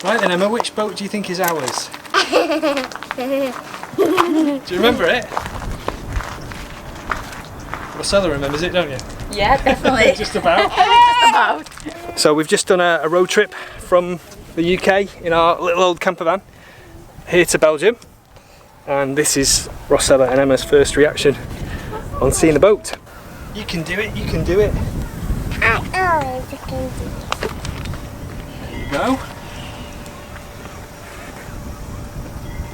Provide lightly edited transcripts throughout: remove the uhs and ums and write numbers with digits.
Right then, Emma, which boat do you think is ours? Do you remember it? Rossella remembers it, don't you? Yeah, definitely. Just about. Just about. So we've just done a road trip from the UK in our little old camper van here to Belgium, and this is Rossella and Emma's first reaction on seeing the boat. You can do it, you can do it. I always can do it. There you go.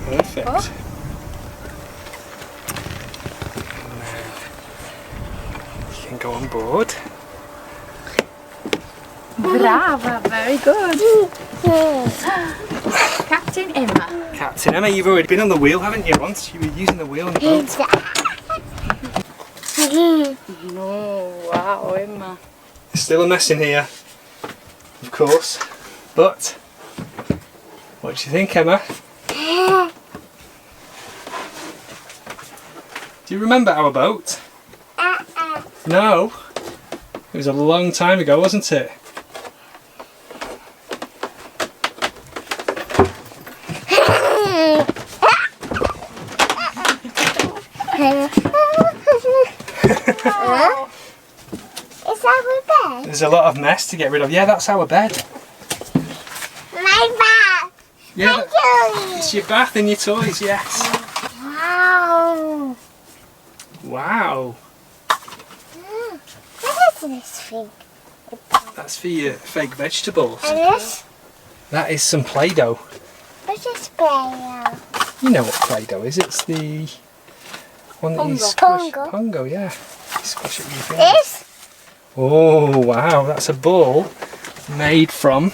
Perfect. Oh. You can go on board. Brava, very good. Captain Emma. Captain Emma, you've already been on the wheel, haven't you, once? You were using the wheel on the boat. Oh, wow, Emma. There's still a mess in here, of course, but what do you think, Emma? Do you remember our boat? No? It was a long time ago, wasn't it? Is that our bed? There's a lot of mess to get rid of. Yeah, that's our bed. My bath. Yeah, My toys. it's your bath and your toys, yes. Wow. Wow. What is this thing? That's for your fake vegetables. And this? That is some Play-Doh. What is Play-Doh? You know what Play-Doh is. It's the one that you Pongo. squish. Pongo. Pongo, yeah. You squish it with your fingers. This? Oh wow, that's a ball made from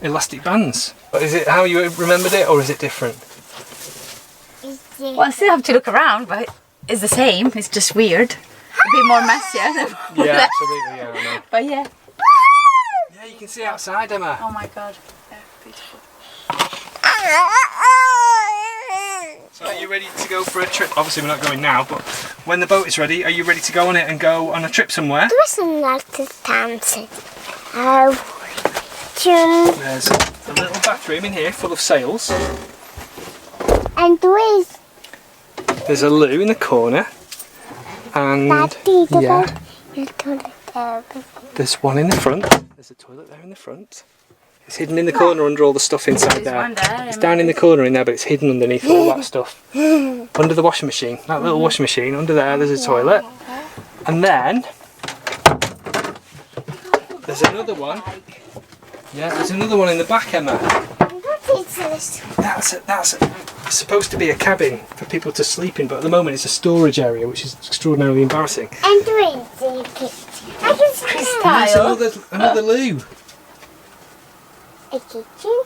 elastic bands. But is it how you remembered it, or is it different? Is it? Well, I still have to look around, but it's the same. It's just weird. A bit more messier than Yeah, absolutely, yeah, I know. But yeah. Yeah, you can see outside, Emma. Oh my god. Yeah, beautiful. So are you ready to go for a trip? Obviously we're not going now, but when the boat is ready, are you ready to go on it and go on a trip somewhere? There is another dancing. Oh, June. There's a little bathroom in here full of sails. And there is There's a loo in the corner. And Daddy, the yeah, bed. The toilet there. there's one in the front. There's a toilet there in the front. It's hidden in the corner under all the stuff inside There's there. one there, It's down in the corner in there, but it's hidden underneath all that stuff. Under the washing machine. That little washing machine, under there there's a toilet. And then there's another one. Yeah, there's another one in the back, Emma. What is this? That's supposed to be a cabin for people to sleep in, but at the moment it's a storage area, which is extraordinarily embarrassing. And there is the kitchen. I can see Crystal. There's another loo. a kitchen.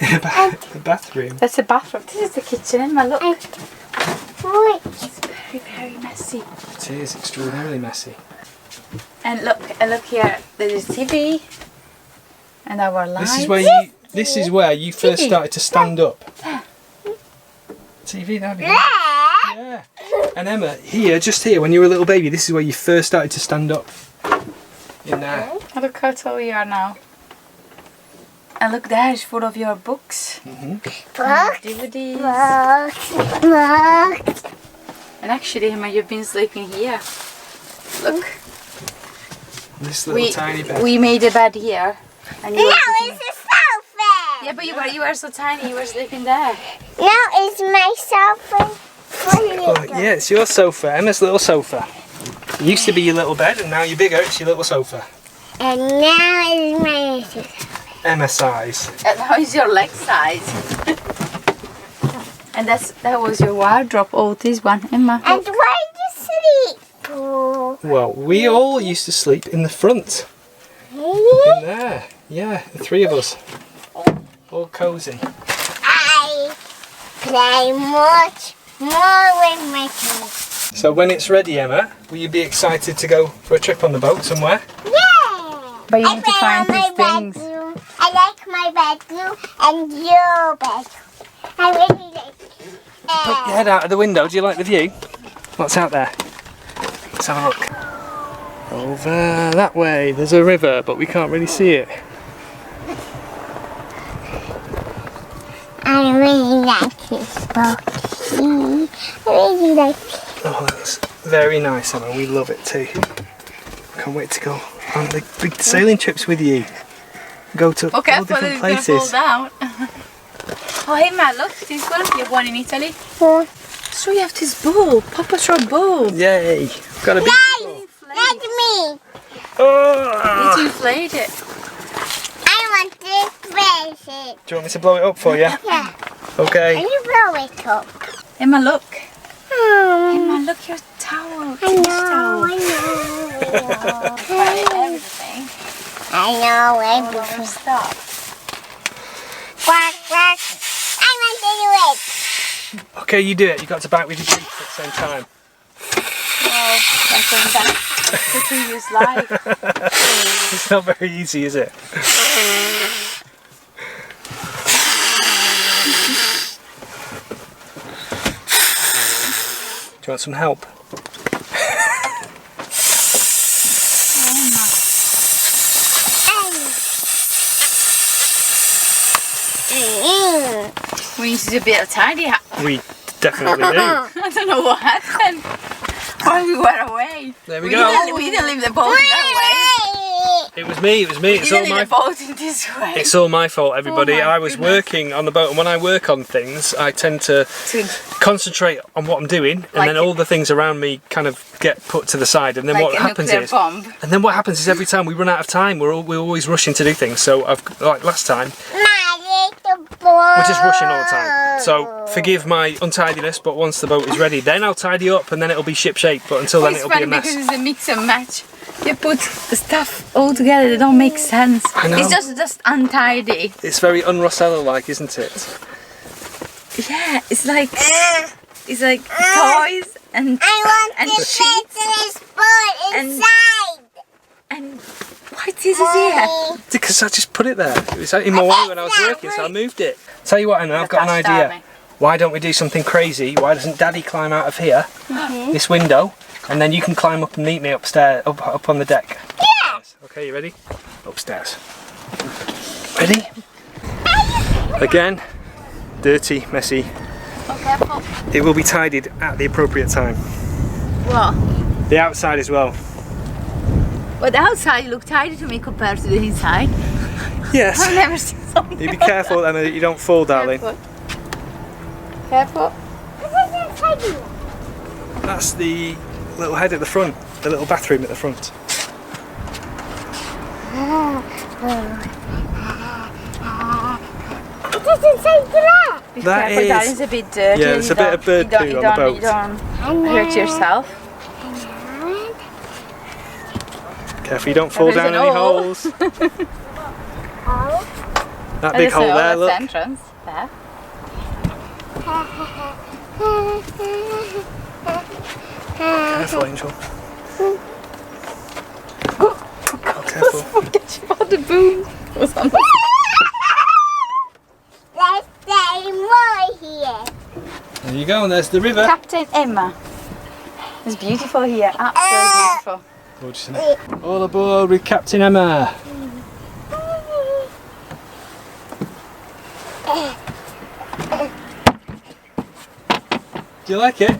A bathroom. That's the bathroom. This is the kitchen, Emma. Look. And what? It's very, very messy. It is extraordinarily messy. And look here. There's TV. And our lights. This is where you first started to stand up. TV, that'd be good. Yeah. And Emma, just here, when you were a little baby, this is where you first started to stand up. In there. And look how tall you are now. And look, there is full of your books. Books. DVDs. Books. And actually, Emma, you've been sleeping here. Look. This little tiny bed. We made a bed here. And you No, were sleeping- it's a sofa. Yeah, but you were so tiny. You were sleeping there. No, it's my sofa. Oh, yeah, it's your sofa, Emma's little sofa. It used to be your little bed, and now you're bigger, it's your little sofa. And now it's my sofa. Emma size. And now is your leg size. And that was your wardrobe. Oh, this one, Emma. And where do you sleep? Oh. Well, we all used to sleep in the front. Really? In there. Yeah, the three of us. All cosy. I play much more with my kids. So when it's ready, Emma, will you be excited to go for a trip on the boat somewhere? Yeah. But you I need to play find on these my things. bedroom. I like my bedroom and your bedroom. I really like Put your head out of the window. Do you like the view? What's out there? Let's have a look. Over that way, there's a river, but we can't really see it. like this boat. I really like it. Oh, that's very nice, Emma. We love it too. Can't wait to go on the big sailing trips with you. Go to all different places. Down. Oh, hey, Matt, look, this one. You have one in Italy. Yeah. So you have this boat, Papa Short boat. Yay! Got a big ball. Like me. Oh! Did you inflate it? I want to place it. Do you want me to blow it up for you? Yeah. Okay. Can you blow it up? Emma, look. Oh, Emma, look your towel. I know, Everything. I know everything. Stop. Quack, quack. I want to do it. Okay, you do it. You got to bite with your teeth at the same time. Well, that's going back to previous life. It's not very easy, is it? Do you want some help? We need to do a bit of tidy up. We definitely do. I don't know what happened. While we were away. There we go. We didn't leave the boat that It was me. It was me. way. It's We all didn't my leave the boat in this way. It's all my fault, everybody. Oh my I was goodness. working on the boat, and when I work on things, I tend to concentrate on what I'm doing, and Like then all the things around me kind of get put to the side. And then Like what a happens nuclear is, bomb. and then what happens is every time we run out of time, we're always rushing to do things. So like last time, we're just rushing all the time. So forgive my untidiness, but once the boat is ready, then I'll tidy up, and then it'll be ship shape. But until then, It's it'll be funny a mess. because it's a mix and match. You put the stuff all together, they don't make sense. I know. It's just untidy. It's very un-Rossella-like, isn't it? Yeah, it's like toys and I want and to sheets place this boat inside. and why this is here? Because I just put it there. It was in my way when I was working, so I moved it. Tell you what, Anna, I've got an idea. Why don't we do something crazy? Why doesn't Daddy climb out of here, this window, and then you can climb up and meet me upstairs, up on the deck? Yeah. Okay, you ready? Upstairs. Ready? Again, dirty, messy. Oh, careful. It will be tidied at the appropriate time. What? The outside as well. But the outside look tidy to me compared to the inside. Yes. I've never seen something. You be careful, Emma, that you don't fall, darling. Careful. That's the little head at the front, the little bathroom at the front. It doesn't say that. Be That careful, is- that is a bit dirty. Yeah, there's a bit of bird poo on the boat. You don't hurt yourself. Careful you don't fall There's down an any hole. holes. Oh. That big hole there, That's look. the entrance. There. Careful, Angel. Oh, careful. Forget about the boom. Was on the Let's say more here. There you go, and there's the river. Captain Emma. It's beautiful here. Absolutely beautiful. Gorgeous, isn't it? All aboard with Captain Emma. Do you like it?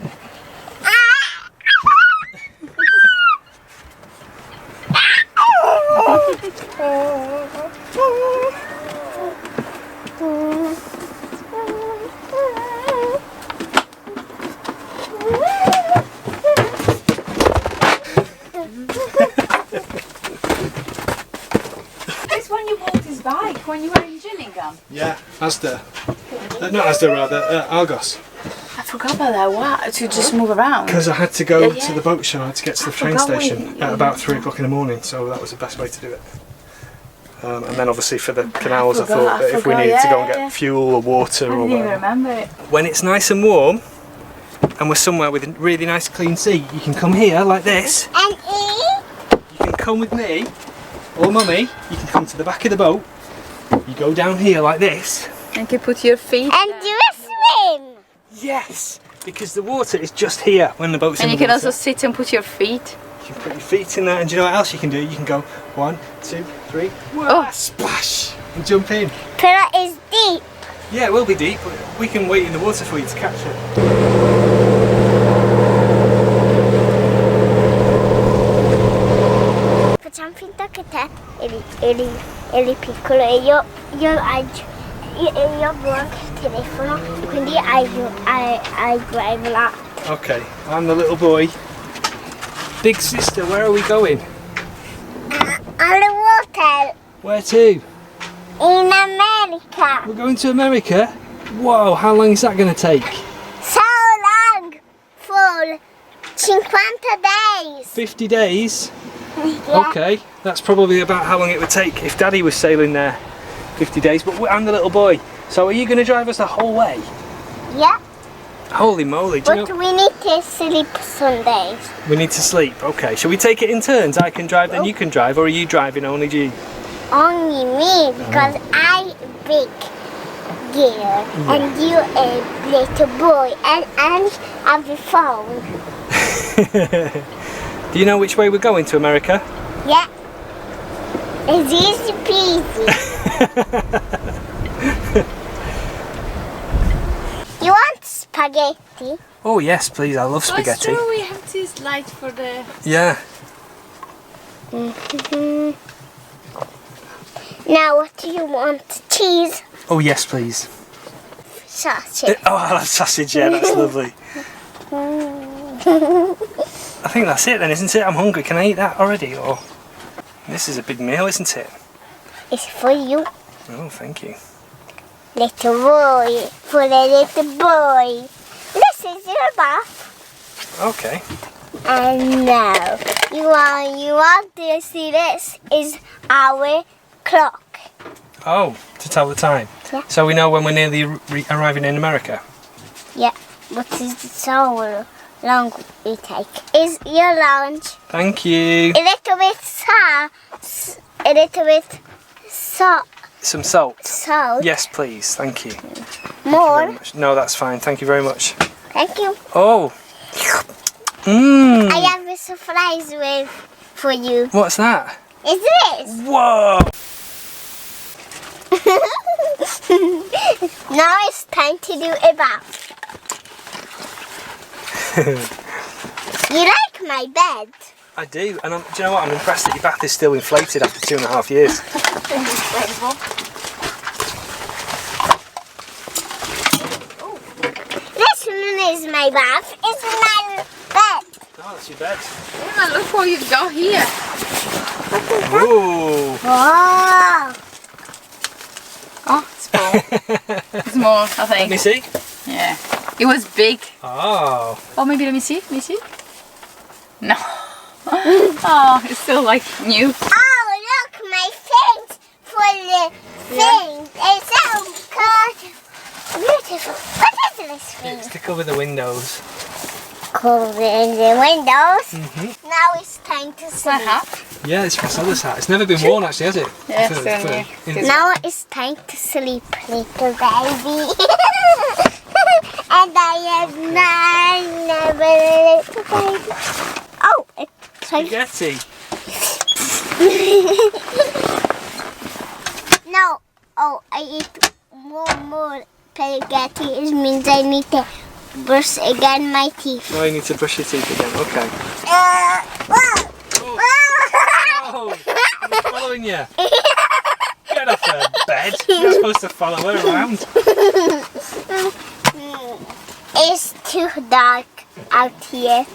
This one you bought his bike when you were in Gillingham. Yeah, Asda. Not Asda, rather, Argos. I forgot about that. What? To just move around. Because I had to go Yeah, yeah. to the boat show, I had to get to the train forgot station we- at about 3 o'clock in the morning, so that was the best way to do it. And then obviously for the canals, I thought that if we needed to go and get fuel or water I or didn't even whatever. remember it. When it's nice and warm, and we're somewhere with a really nice clean sea, you can come here like this. And eat. You can come with me, or Mummy, you can come to the back of the boat. You go down here like this. And you can put your feet. And do a swim. Yes! Because the water is just here when the boat's And in you the can water. also sit and put your feet. You can put your feet in there, and do you know what else you can do? You can go 1, 2, 3, Oh. splash, and jump in. Pearl is deep. Yeah, it will be deep, but we can wait in the water for you to catch it. Facciamo finta che te eri piccolo e io avevo anche il telefono, quindi I drive a lot. Okay, I'm the little boy. Big sister, where are we going? On the water Where to? in America. We're going to America? Whoa, how long is that going to take? So long for 50 days. 50 days? Yeah. Okay, that's probably about how long it would take if Daddy was sailing there. 50 days, but I'm the little boy. So are you going to drive us the whole way? Yeah. Holy moly, do you But know? we need to sleep some days. We need to sleep. Okay, shall we take it in turns? I can drive, then you can drive, or are you driving only you? Only me, because I big girl and you a little boy and have a phone. Do you know which way we're going to America? Yeah. It's easy peasy. You want spaghetti? Oh yes, please, I love spaghetti. So we have this light for the... Yeah. Now what do you want? Cheese? Oh yes, please. Sausage? Oh, I love sausage, yeah, that's lovely. I think that's it then, isn't it? I'm hungry. Can I eat that already? Or this is a big meal, isn't it? It's for you, Oh, thank you. little boy. For the little boy. This is your bath. Okay. And now you want to see this is our clock. Oh, to tell the time. Yeah. So we know when we're nearly arriving in America. Yeah, but it's so long we take. Is your lunch Thank you. a little bit Some salt. salt? Yes, please. Thank you. More? Very much. No, that's fine. Thank you very much. Thank you. Oh. Mmm. I have a surprise for you. What's that? Is this? Whoa. Now it's time to do a bath. You like my bed? I do, and do you know what? I'm impressed that your bath is still inflated after 2.5 years. This one is my bath. It's my bed. Oh, that's your bed. Oh, look what you've got here. Ooh. Oh, Oh, it's small. It's small, I Let me think. see. Yeah. It was big. Oh. Oh, maybe let me see. Let me see. No. Oh, it's still like new. look, my things for the thing. It's so beautiful. What is this thing? It's to cover the windows. Cover the windows. Mm-hmm. Now it's time to My sleep. hat. Yeah, it's Rossella's hat. It's never been worn actually, has it? Yeah, For- still for- new. in- Now it's time to sleep, little baby. And I have never little baby. Oh, it's time. Spaghetti. No. Oh, I eat more spaghetti. It means I need to brush again my teeth. Oh, you need to brush your teeth again. Okay. Whoa. Oh, I'm following you. Get off her bed. You're supposed to follow her around. It's too dark out here.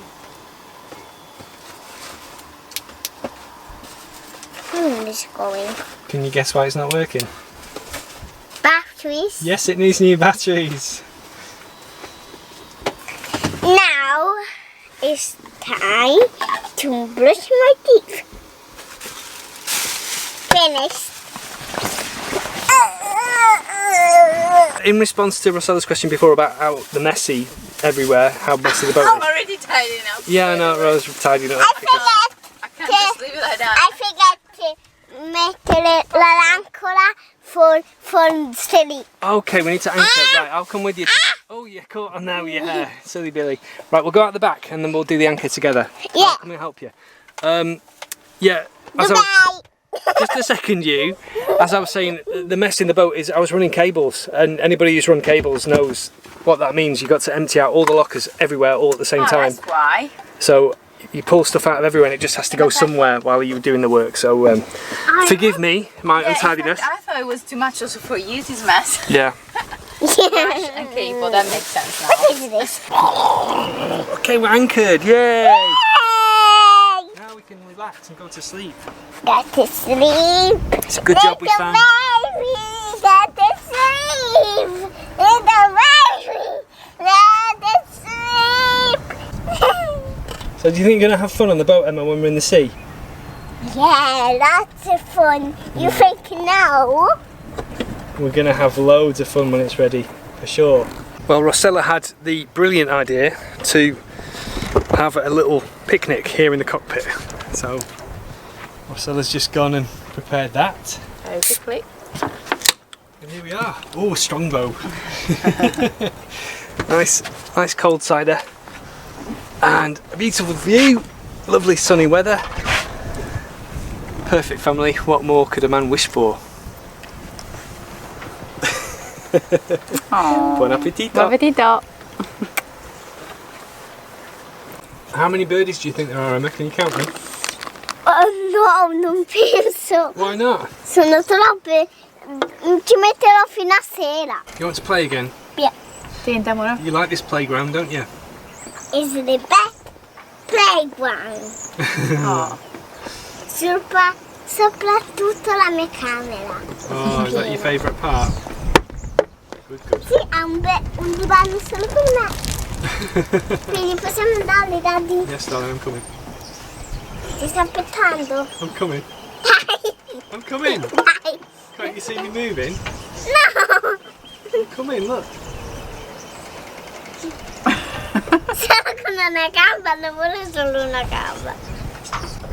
It's going. Can you guess why it's not working? Batteries. Yes, it needs new batteries. Now it's time to brush my teeth. Finished. In response to Rossella's question before about how the messy everywhere, how messy the boat I'm is. already tidying up. Yeah, I know, Rose tidied it up. I because- forgot. I can't just leave it like that. I forgot to make l'ancola for sleep. Okay, we need to anchor. Right, I'll come with you. Oh, you caught on now, yeah. Silly Billy. Right, we'll go out the back and then we'll do the anchor together. Yeah. I'll come and help you. Yeah. as I was- Goodbye. just to second you, as I was saying, the mess in the boat is I was running cables, and anybody who's run cables knows what that means. You've got to empty out all the lockers everywhere all at the same time. That's why. So you pull stuff out of everywhere and it just has to go somewhere while you're doing the work. So forgive me, my untidiness. I thought it was too much also for you, this mess. Yeah. And cable, that makes sense now. What is this? Okay, we're anchored, yay! Now we can relax and go to sleep. Go to sleep. It's a good job we found. Baby, go to sleep. Little baby, go to sleep. So do you think you're going to have fun on the boat, Emma, when we're in the sea? Yeah, lots of fun. You think no? We're going to have loads of fun when it's ready, for sure. Well, Rossella had the brilliant idea to have a little picnic here in the cockpit. So Rossella's just gone and prepared that. Basically. And here we are. Oh, strongbow. nice cold cider. And a beautiful view. Lovely sunny weather. Perfect family. What more could a man wish for? Buon appetito. Buon appetito. How many birdies do you think there are, Emma? Can you count them? Oh no, non penso. Why not? Sono troppe. Ci metterò fino a sera. You want to play again? Yeah. Tienta, amore. You like this playground, don't you? It's the best playground. Oh. Soprattutto la mia camera. Oh, is that your favourite part? Good, good. Sì, ha un divano solo per me. Quindi possiamo andare, Daddy. Yes, darling, I'm coming. Ti sto aspettando. I'm coming. Dai. I'm coming. Dai. Can't you see me moving? No. I'm coming, look. Solo con una gamba, non vuole solo una gamba.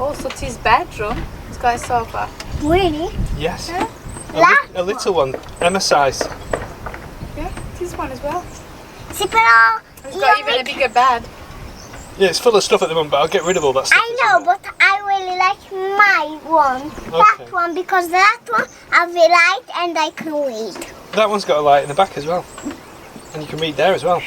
Also, to his bedroom, he's got a sofa. Really? Yes. Là? A little one, Emma size. Yeah, this one as well. Sì, però He's got even a bigger bed. Yeah, it's full of stuff at the moment, but I'll get rid of all that stuff. I know, but I really like my one. Okay. That one, because that one has a light and I can read. That one's got a light in the back as well. And you can read there as well.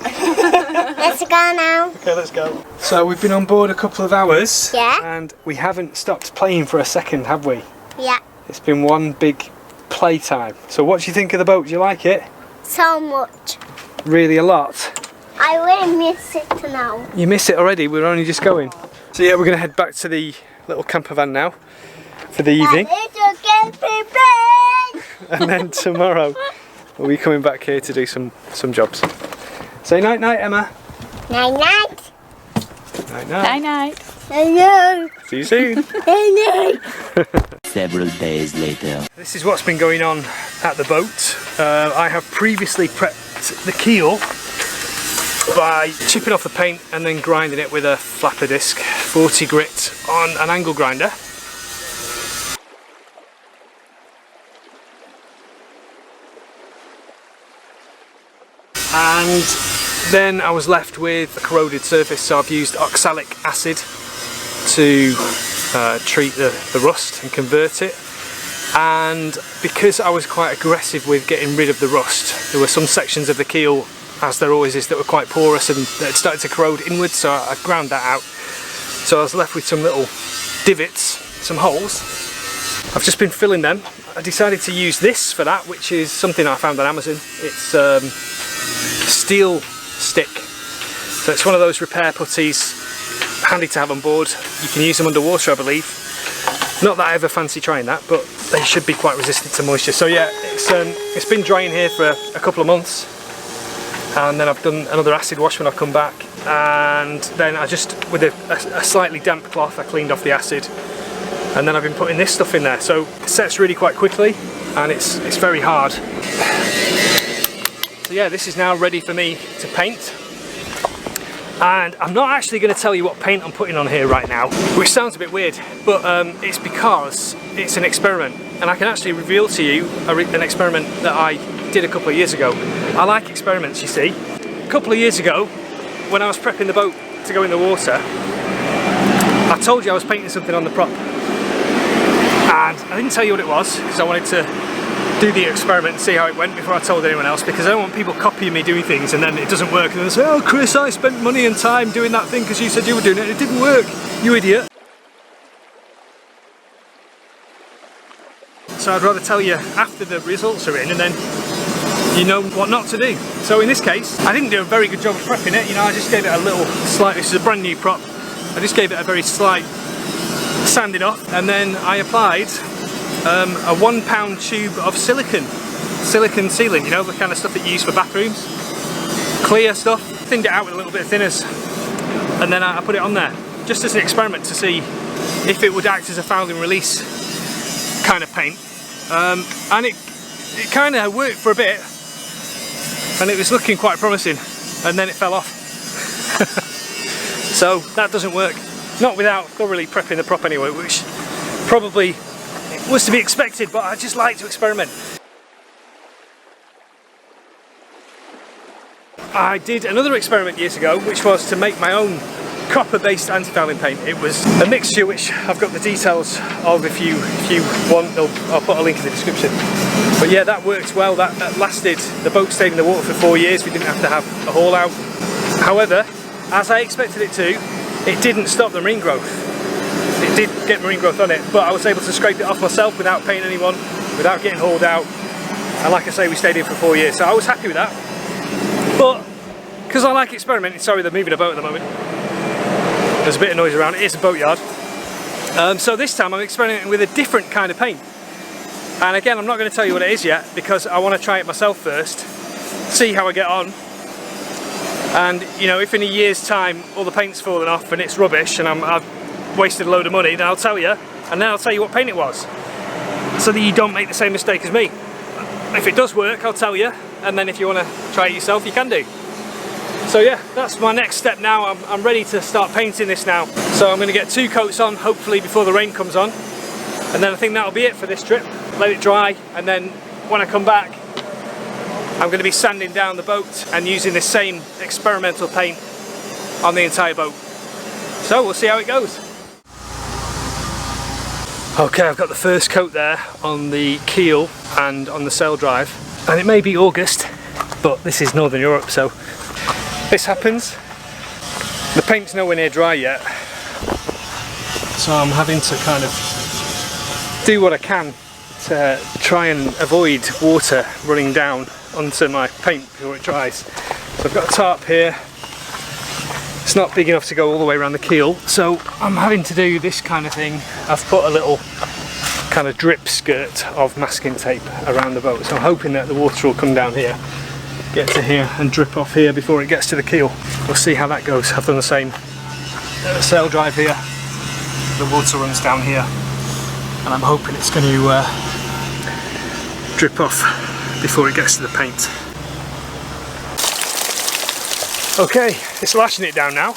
Let's go now. Okay, let's go. So we've been on board a couple of hours. Yeah. And we haven't stopped playing for a second, have we? Yeah, It's been one big playtime. So what do you think of the boat? Do you like it? so much. Really a lot. I really miss it now. You miss it already, we're only just going. So yeah, we're going to head back to the little camper van now for the evening. And then tomorrow we'll be coming back here to do some jobs. Say night night, Emma. Night night. Night Night night. night. Hello. See you soon. Hello. Several days later. This is what's been going on at the boat. I have previously prepped the keel by chipping off the paint and then grinding it with a flapper disc, 40 grit on an angle grinder. And then I was left with a corroded surface, so I've used oxalic acid to treat the rust and convert it. And because I was quite aggressive with getting rid of the rust, there were some sections of the keel, as there always is, that were quite porous and that had started to corrode inwards, so I ground that out. So I was left with some little divots, some holes. I've just been filling them. I decided to use this for that, which is something I found on Amazon. It's steel stick. So it's one of those repair putties, handy to have on board. You can use them underwater, I believe. Not that I ever fancy trying that, but they should be quite resistant to moisture. So yeah, it's been drying here for a couple of months, and then I've done another acid wash when I come back, and then I just, with a slightly damp cloth, I cleaned off the acid, and then I've been putting this stuff in there. So it sets really quite quickly, and it's very hard. So yeah, this is now ready for me to paint. And I'm not actually going to tell you what paint I'm putting on here right now, which sounds a bit weird, but it's because it's an experiment, and I can actually reveal to you an experiment that I did a couple of years ago. I like experiments, you see. A couple of years ago, when I was prepping the boat to go in the water, I told you I was painting something on the prop. and I didn't tell you what it was because I wanted to do the experiment and see how it went before I told anyone else, because I don't want people copying me doing things and then it doesn't work and they say, oh Chris, I spent money and time doing that thing because you said you were doing it and it didn't work, you idiot. So I'd rather tell you after the results are in and then you know what not to do. So in this case, I didn't do a very good job of prepping it, you know, I just gave it a little slight, this is a brand new prop, I just gave it a very slight sanding off, and then I applied a 1 pound tube of silicone sealant, you know, the kind of stuff that you use for bathrooms, clear stuff. Thinned it out with a little bit of thinners, and then I put it on there just as an experiment to see if it would act as a fouling release kind of paint, and it kind of worked for a bit and it was looking quite promising, and then it fell off. So that doesn't work, not without thoroughly prepping the prop anyway, which probably was to be expected, but I just like to experiment. I did another experiment years ago, which was to make my own copper based anti-fouling paint. It was a mixture which I've got the details of if you want, I'll put a link in the description. But yeah, that worked well, that lasted, the boat stayed in the water for 4 years, we didn't have to have a haul out. However, as I expected it to, it didn't stop the marine growth. It did get marine growth on it, but I was able to scrape it off myself without paying anyone, without getting hauled out, and like I say, we stayed in for 4 years, so I was happy with that. But because I like experimenting, sorry they're moving a boat at the moment, there's a bit of noise around, it is a boatyard. So this time I'm experimenting with a different kind of paint, and again I'm not going to tell you what it is yet because I want to try it myself first, see how I get on, and you know, if in a year's time all the paint's fallen off and it's rubbish and I've wasted a load of money, then I'll tell you, and then I'll tell you what paint it was, so that you don't make the same mistake as me. If it does work, I'll tell you, and then if you want to try it yourself, you can do. So yeah, that's my next step now. I'm ready to start painting this now. So I'm going to get 2 coats on, hopefully before the rain comes on, and then I think that'll be it for this trip. Let it dry, and then when I come back, I'm going to be sanding down the boat and using this same experimental paint on the entire boat. So we'll see how it goes. Okay, I've got the first coat there on the keel and on the sail drive, and it may be August, but this is Northern Europe, so this happens. The paint's nowhere near dry yet, so I'm having to kind of do what I can to try and avoid water running down onto my paint before it dries. So I've got a tarp here. It's not big enough to go all the way around the keel, so I'm having to do this kind of thing. I've put a little kind of drip skirt of masking tape around the boat, so I'm hoping that the water will come down here, get to here and drip off here before it gets to the keel. We'll see how that goes. I've done the same sail drive here, the water runs down here, and I'm hoping it's going to drip off before it gets to the paint. Okay, it's lashing it down now.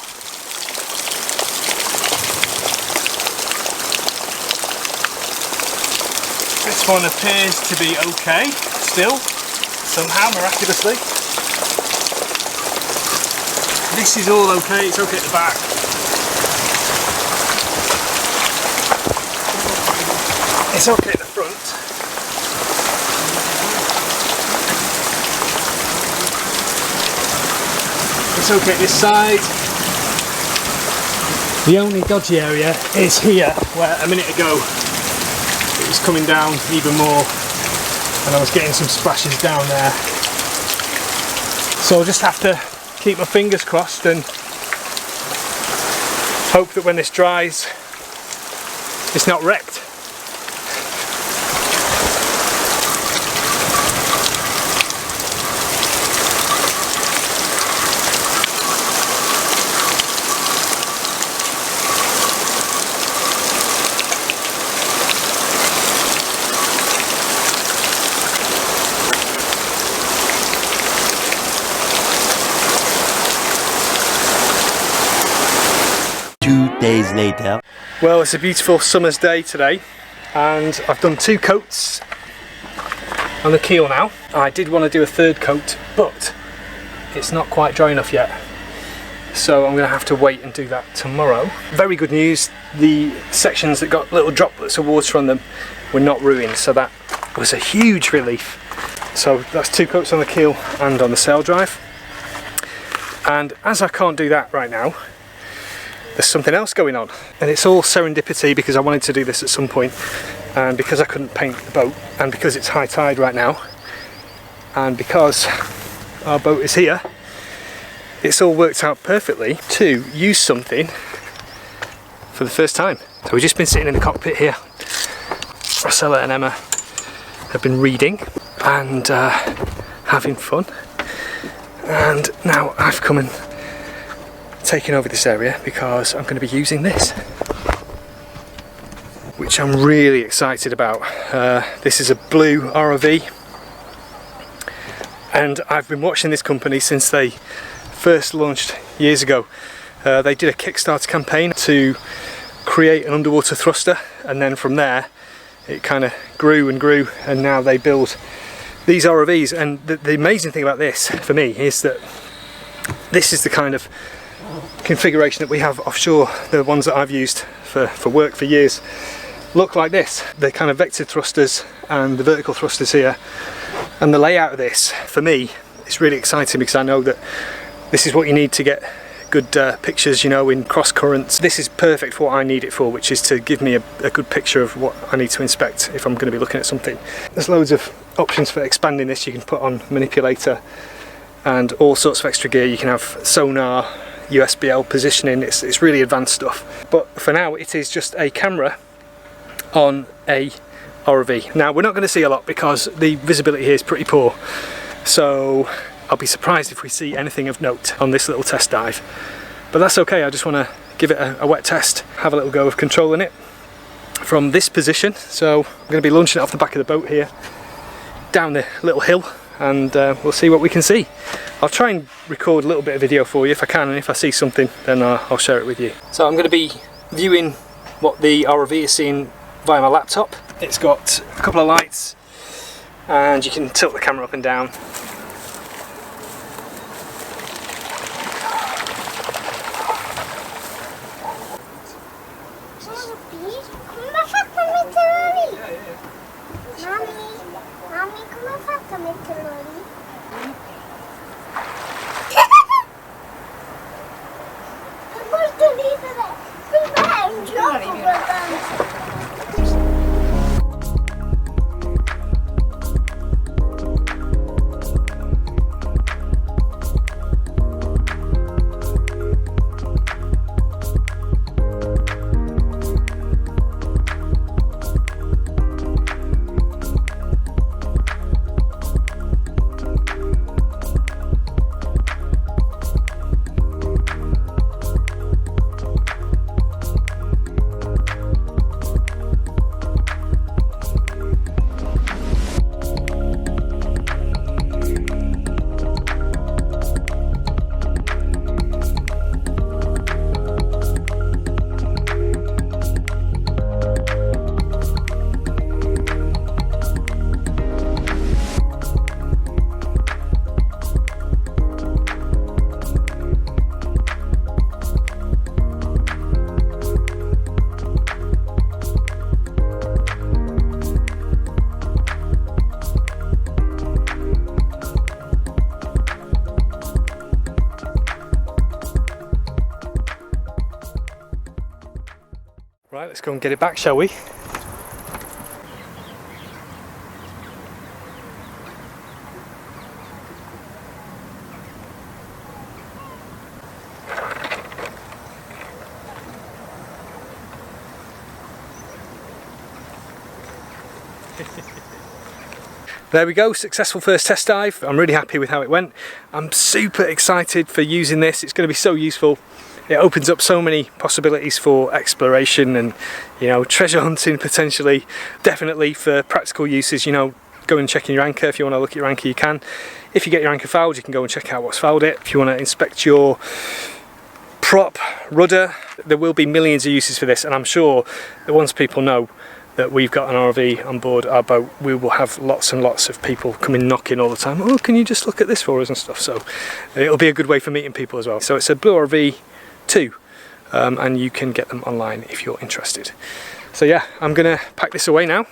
This one appears to be okay still, somehow, miraculously. This is all okay, it's okay at the back. It's okay at the front. It's okay this side. The only dodgy area is here, where a minute ago it was coming down even more and I was getting some splashes down there. So I'll just have to keep my fingers crossed and hope that when this dries it's not wrecked. Days later. Well, it's a beautiful summer's day today and I've done 2 coats on the keel now. I did want to do a 3rd coat, but it's not quite dry enough yet, so I'm going to have to wait and do that tomorrow. Very good news, the sections that got little droplets of water on them were not ruined, so that was a huge relief. So that's 2 coats on the keel and on the sail drive. And as I can't do that right now, there's something else going on, and it's all serendipity because I wanted to do this at some point, and because I couldn't paint the boat, and because it's high tide right now, and because our boat is here, it's all worked out perfectly to use something for the first time. So we've just been sitting in the cockpit here. Rossella and Emma have been reading and having fun, and now I've come and taken over this area because I'm going to be using this, which I'm really excited about. This is a blue ROV, and I've been watching this company since they first launched years ago. They did a Kickstarter campaign to create an underwater thruster, and then from there it kind of grew and grew, and now they build these ROVs. And the amazing thing about this for me is that this is the kind of configuration that we have offshore. The ones that I've used for work for years look like this. The kind of vector thrusters and the vertical thrusters here, and the layout of this for me is really exciting because I know that this is what you need to get good pictures, you know, in cross currents. This is perfect for what I need it for, which is to give me a good picture of what I need to inspect if I'm going to be looking at something. There's loads of options for expanding this. You can put on manipulator and all sorts of extra gear. You can have sonar, USBL positioning. It's really advanced stuff. But for now it is just a camera on a ROV. Now we're not going to see a lot because the visibility here is pretty poor, so I'll be surprised if we see anything of note on this little test dive, but that's okay. I just want to give it a wet test, have a little go of controlling it from this position. So I'm going to be launching it off the back of the boat here, down the little hill, and we'll see what we can see. I'll try and record a little bit of video for you if I can, and if I see something then I'll share it with you. So I'm going to be viewing what the ROV is seeing via my laptop. It's got a couple of lights and you can tilt the camera up and down. Right, let's go and get it back, shall we? There we go, successful first test dive. I'm really happy with how it went. I'm super excited for using this. It's going to be so useful. It opens up so many possibilities for exploration and, you know, treasure hunting potentially. Definitely for practical uses, you know, go and check in your anchor. If you want to look at your anchor, you can. If you get your anchor fouled, you can go and check out what's fouled it. If you want to inspect your prop, rudder, there will be millions of uses for this, and I'm sure that once people know that we've got an RV on board our boat, we will have lots and lots of people coming knocking all the time. Oh, can you just look at this for us and stuff? So it'll be a good way for meeting people as well. So it's a Blue RV 2, and you can get them online if you're interested. So yeah, I'm gonna pack this away now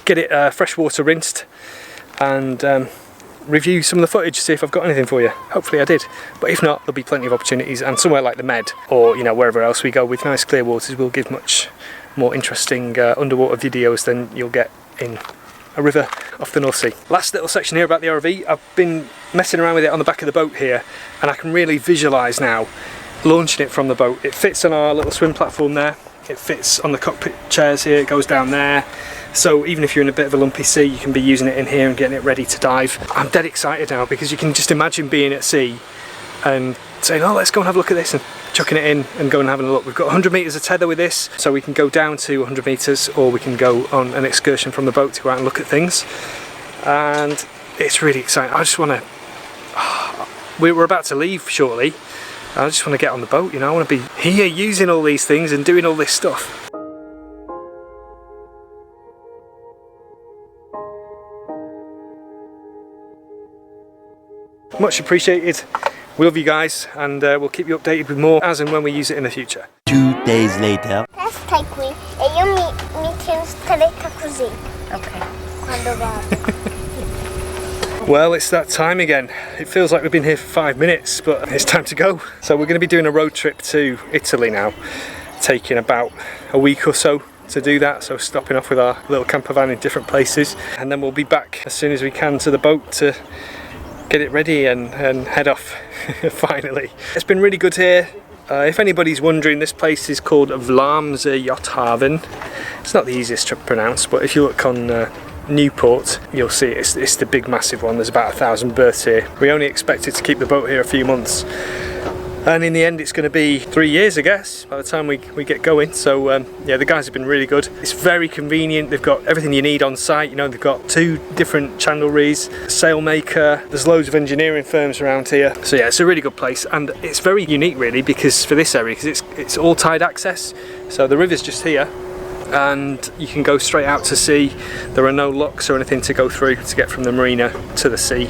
get it freshwater rinsed and review some of the footage, see if I've got anything for you. Hopefully I did, but if not, there'll be plenty of opportunities, and somewhere like the Med, or you know, wherever else we go with nice clear waters, will give much more interesting underwater videos than you'll get in a river off the North Sea. Last little section here about the RV. I've been messing around with it on the back of the boat here, and I can really visualise now launching it from the boat. It fits on our little swim platform there, it fits on the cockpit chairs here, it goes down there. So even if you're in a bit of a lumpy sea, you can be using it in here and getting it ready to dive. I'm dead excited now, because you can just imagine being at sea and saying, oh, let's go and have a look at this, and chucking it in and going and having a look. We've got 100 metres of tether with this, so we can go down to 100 metres, or we can go on an excursion from the boat to go out and look at things. And it's really exciting. I just want to... We're about to leave shortly. I just want to get on the boat, you know. I want to be here using all these things and doing all this stuff. Much appreciated. We love you guys, and we'll keep you updated with more as and when we use it in the future. 2 days later. Aspetta qui e io mi tiro stretta così. Okay. Quando vado. Well, it's that time again. It feels like we've been here for 5 minutes, but it's time to go. So we're going to be doing a road trip to Italy now, taking about a week or so to do that, so stopping off with our little camper van in different places, and then we'll be back as soon as we can to the boat to get it ready and head off finally. It's been really good here. If anybody's wondering, this place is called Vlaamse Yachthaven. It's not the easiest to pronounce, but if you look on Newport, you'll see it's the big massive one. There's about 1,000 berths here. We only expected to keep the boat here a few months, and in the end it's going to be 3 years, I guess, by the time we get going. So yeah, the guys have been really good. It's very convenient. They've got everything you need on site. You know, they've got 2 different chandleries, a sail maker, there's loads of engineering firms around here. So yeah, it's a really good place, and it's very unique really, because for this area, because it's all tide access. So the river's just here, and you can go straight out to sea. There are no locks or anything to go through to get from the marina to the sea.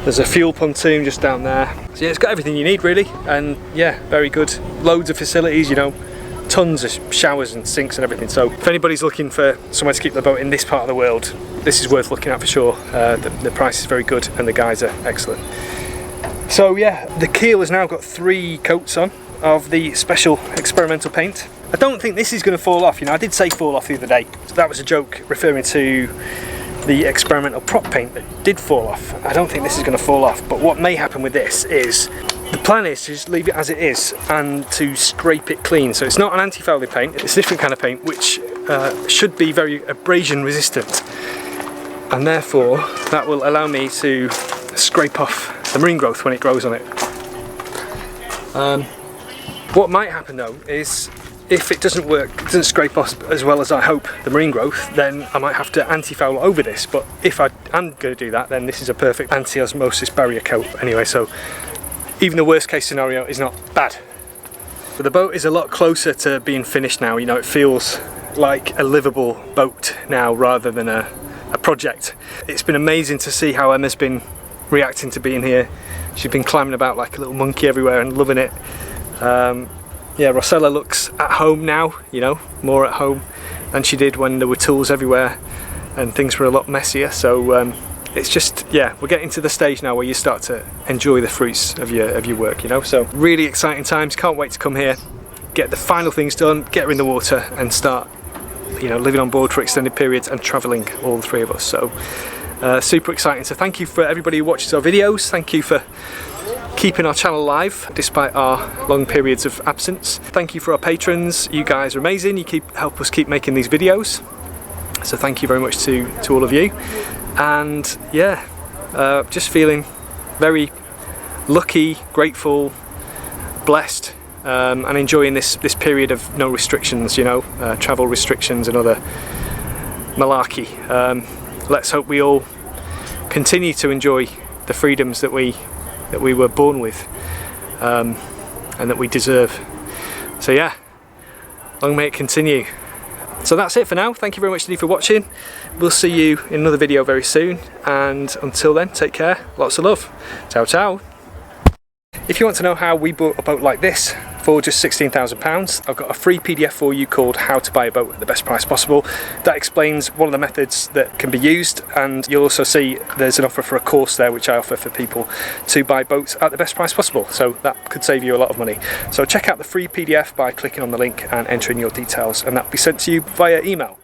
There's a fuel pontoon just down there. So yeah, it's got everything you need really, and yeah, very good. Loads of facilities, you know, tons of showers and sinks and everything. So if anybody's looking for somewhere to keep the boat in this part of the world, this is worth looking at for sure. The price is very good, and the guys are excellent. So yeah, the keel has now got 3 coats on of the special experimental paint. I don't think this is going to fall off. You know, I did say fall off the other day. So that was a joke referring to the experimental prop paint that did fall off. I don't think this is going to fall off, but what may happen with this is, the plan is to just leave it as it is and to scrape it clean. So it's not an anti-fouling paint, it's a different kind of paint which should be very abrasion resistant, and therefore that will allow me to scrape off the marine growth when it grows on it. What might happen though is, if it doesn't work, doesn't scrape off as well as I hope, the marine growth, then I might have to anti-foul over this. But if I am going to do that, then this is a perfect anti-osmosis barrier coat anyway, so even the worst case scenario is not bad. But the boat is a lot closer to being finished now. You know, it feels like a livable boat now rather than a project. It's been amazing to see how Emma's been reacting to being here. She's been climbing about like a little monkey everywhere and loving it. Yeah, Rossella looks at home now, you know, more at home than she did when there were tools everywhere and things were a lot messier. So it's just, yeah, we're getting to the stage now where you start to enjoy the fruits of your work, you know. So really exciting times. Can't wait to come here, get the final things done, get her in the water, and start, you know, living on board for extended periods and travelling, all the 3 of us. So super exciting. So thank you for everybody who watches our videos. Thank you for keeping our channel live despite our long periods of absence. Thank you for our patrons. You guys are amazing. You help us keep making these videos. So thank you very much to all of you. And yeah, just feeling very lucky, grateful, blessed, and enjoying this period of no restrictions, you know, travel restrictions and other malarkey. Let's hope we all continue to enjoy the freedoms that we were born with, and that we deserve. So yeah, long may it continue. So that's it for now. Thank you very much indeed for watching. We'll see you in another video very soon, and until then, take care, lots of love. Ciao ciao. If you want to know how we built a boat like this for just £16,000. I've got a free PDF for you called How to Buy a Boat at the Best Price Possible. That explains one of the methods that can be used, and you'll also see there's an offer for a course there which I offer for people to buy boats at the best price possible. So that could save you a lot of money. So check out the free PDF by clicking on the link and entering your details, and that will be sent to you via email.